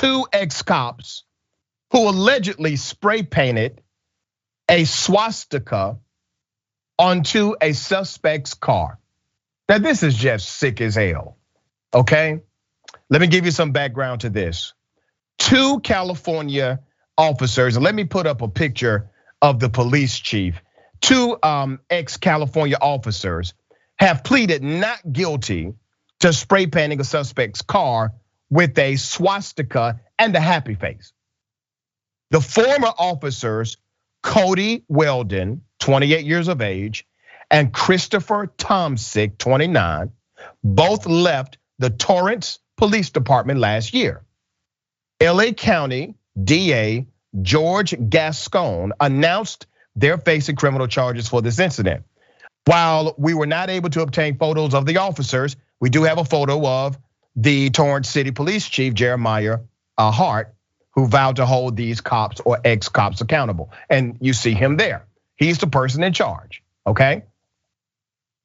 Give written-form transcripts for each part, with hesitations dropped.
two ex-cops who allegedly spray painted a swastika onto a suspect's car. Now, this is just sick as hell, okay? Let me give you some background to this. Two California officers, and let me put up a picture of the police chief. Two ex-California officers have pleaded not guilty to spray painting a suspect's car with a swastika and a happy face. The former officers, Cody Weldon, 28 years of age, and Christopher Tomsick, 29, both left the Torrance Police Department last year. LA County DA George Gascon announced they're facing criminal charges for this incident. While we were not able to obtain photos of the officers, we do have a photo of the Torrance City Police Chief, Jeremiah Hart, who vowed to hold these cops or ex-cops accountable. And you see him there. He's the person in charge, okay?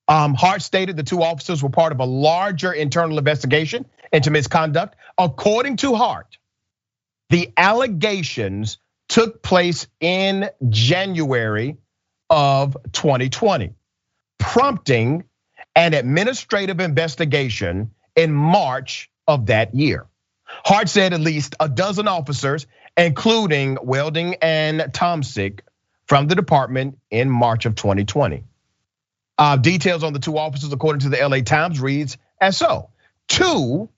Hart stated the two officers were part of a larger internal investigation into misconduct. According to Hart, the allegations took place in January of 2020, prompting an administrative investigation in March of that year. Hart said at least a dozen officers, including Welding and Tomsick, from the department in March of 2020. Details on the two officers, according to the LA Times, reads as so. Two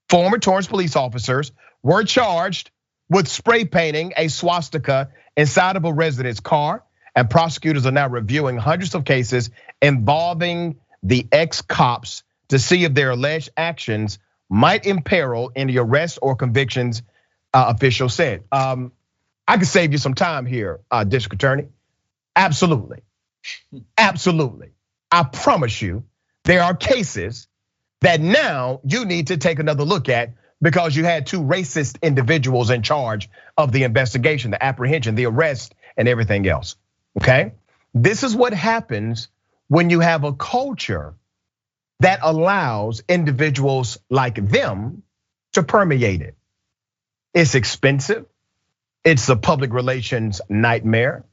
former Torrance police officers were charged with spray painting a swastika inside of a resident's car, and prosecutors are now reviewing hundreds of cases involving the ex-cops to see if their alleged actions might imperil any arrests or convictions, officials said. I could save you some time here, District Attorney. Absolutely, absolutely. I promise you, there are cases that now you need to take another look at because you had two racist individuals in charge of the investigation, the apprehension, the arrest, and everything else, okay? This is what happens when you have a culture that allows individuals like them to permeate it. It's expensive. It's a public relations nightmare.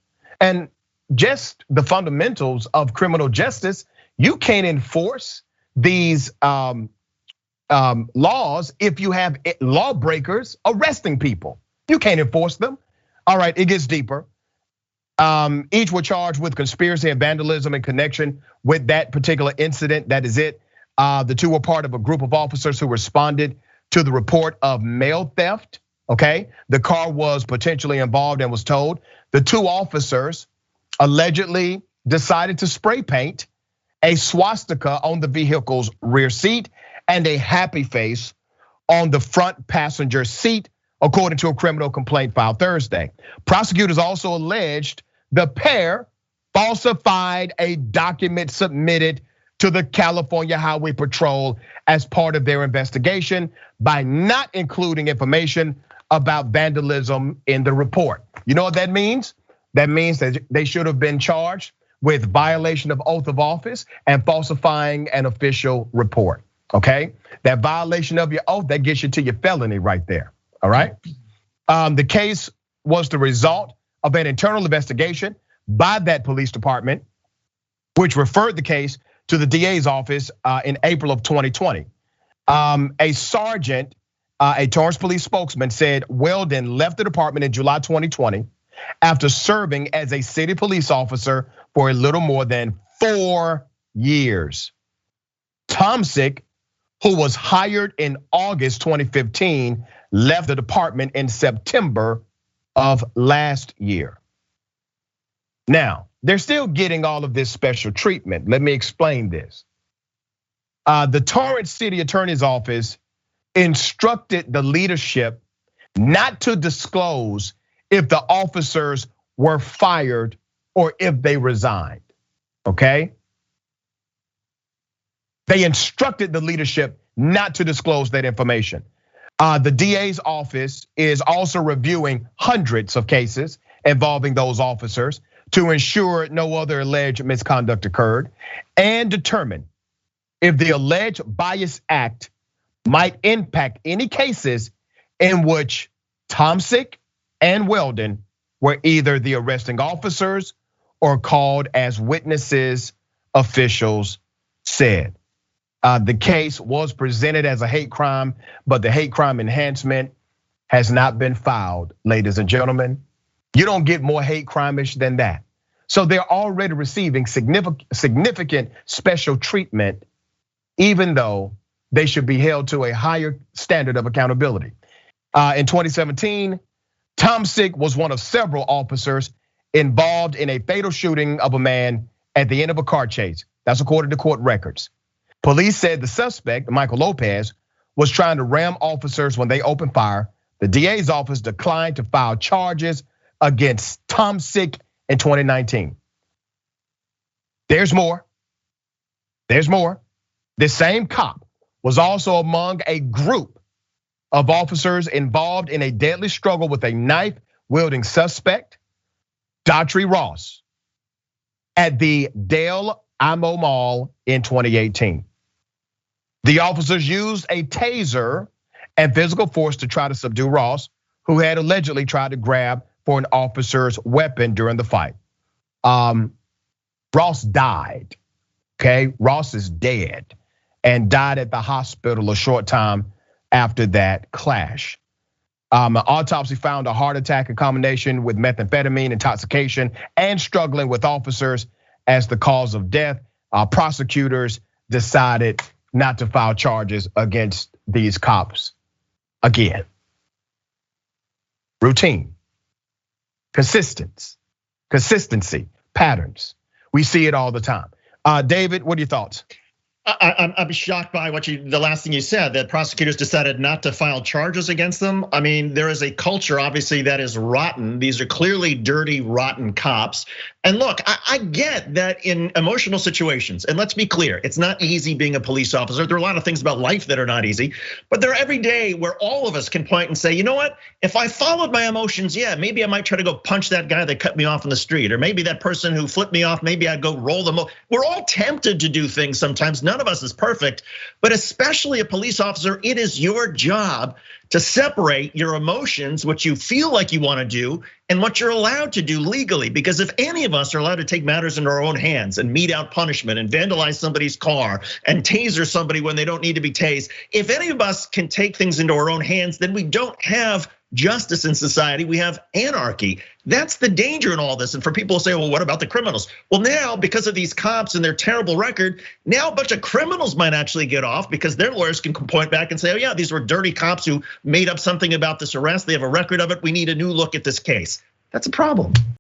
And just the fundamentals of criminal justice, you can't enforce these laws if you have lawbreakers arresting people. You can't enforce them. All right, it gets deeper. Each were charged with conspiracy and vandalism in connection with that particular incident. That is it. The two were part of a group of officers who responded to the report of mail theft, okay? The car was potentially involved and was towed. The two officers allegedly decided to spray paint a swastika on the vehicle's rear seat and a happy face on the front passenger seat, according to a criminal complaint filed Thursday. Prosecutors also alleged the pair falsified a document submitted to the California Highway Patrol as part of their investigation by not including information about vandalism in the report. You know what that means? That means that they should have been charged with violation of oath of office and falsifying an official report, okay? That violation of your oath, that gets you to your felony right there, all right? The case was the result of an internal investigation by that police department, which referred the case to the DA's office in April of 2020. A sergeant, a Torrance police spokesman, said Weldon left the department in July 2020 after serving as a city police officer for a little more than 4 years. Tomsick, who was hired in August 2015, left the department in September of last year. Now, they're still getting all of this special treatment. Let me explain this. The Torrance City Attorney's Office instructed the leadership not to disclose if the officers were fired or if they resigned, okay? They instructed the leadership not to disclose that information. The DA's office is also reviewing hundreds of cases involving those officers to ensure no other alleged misconduct occurred and determine if the alleged bias act might impact any cases in which Tomsic and Weldon were either the arresting officers or called as witnesses, officials said. The case was presented as a hate crime, but the hate crime enhancement has not been filed, ladies and gentlemen. You don't get more hate crime-ish than that. So they're already receiving significant special treatment, even though they should be held to a higher standard of accountability. In 2017, Tomsic was one of several officers involved in a fatal shooting of a man at the end of a car chase. That's according to court records. Police said the suspect, Michael Lopez, was trying to ram officers when they opened fire. The DA's office declined to file charges against Tomsic in 2019. There's more. There's more. This same cop was also among a group of officers involved in a deadly struggle with a knife-wielding suspect, Daughtry Ross, at the Dale Amo Mall in 2018. The officers used a taser and physical force to try to subdue Ross, who had allegedly tried to grab for an officer's weapon during the fight. Ross died, okay? Ross is dead and died at the hospital a short time after that clash. An autopsy found a heart attack in combination with methamphetamine intoxication and struggling with officers as the cause of death. Prosecutors decided not to file charges against these cops again. Routine, consistency, patterns. We see it all the time. David, what are your thoughts? I'm shocked by the last thing you said, that prosecutors decided not to file charges against them. I mean, there is a culture obviously that is rotten. These are clearly dirty, rotten cops. And look, I get that in emotional situations, and let's be clear, it's not easy being a police officer. There are a lot of things about life that are not easy, but there are every day where all of us can point and say, you know what? If I followed my emotions, yeah, maybe I might try to go punch that guy that cut me off in the street, or maybe that person who flipped me off, maybe I'd go roll them. We're all tempted to do things sometimes. None of us is perfect, but especially a police officer, it is your job to separate your emotions, what you feel like you want to do, and what you're allowed to do legally. Because if any of us are allowed to take matters into our own hands and mete out punishment and vandalize somebody's car and taser somebody when they don't need to be tased, if any of us can take things into our own hands, then we don't have justice in society, we have anarchy. That's the danger in all this. And for people to say, well, what about the criminals? Well, now, because of these cops and their terrible record, now a bunch of criminals might actually get off because their lawyers can point back and say, oh yeah, these were dirty cops who made up something about this arrest. They have a record of it. We need a new look at this case. That's a problem.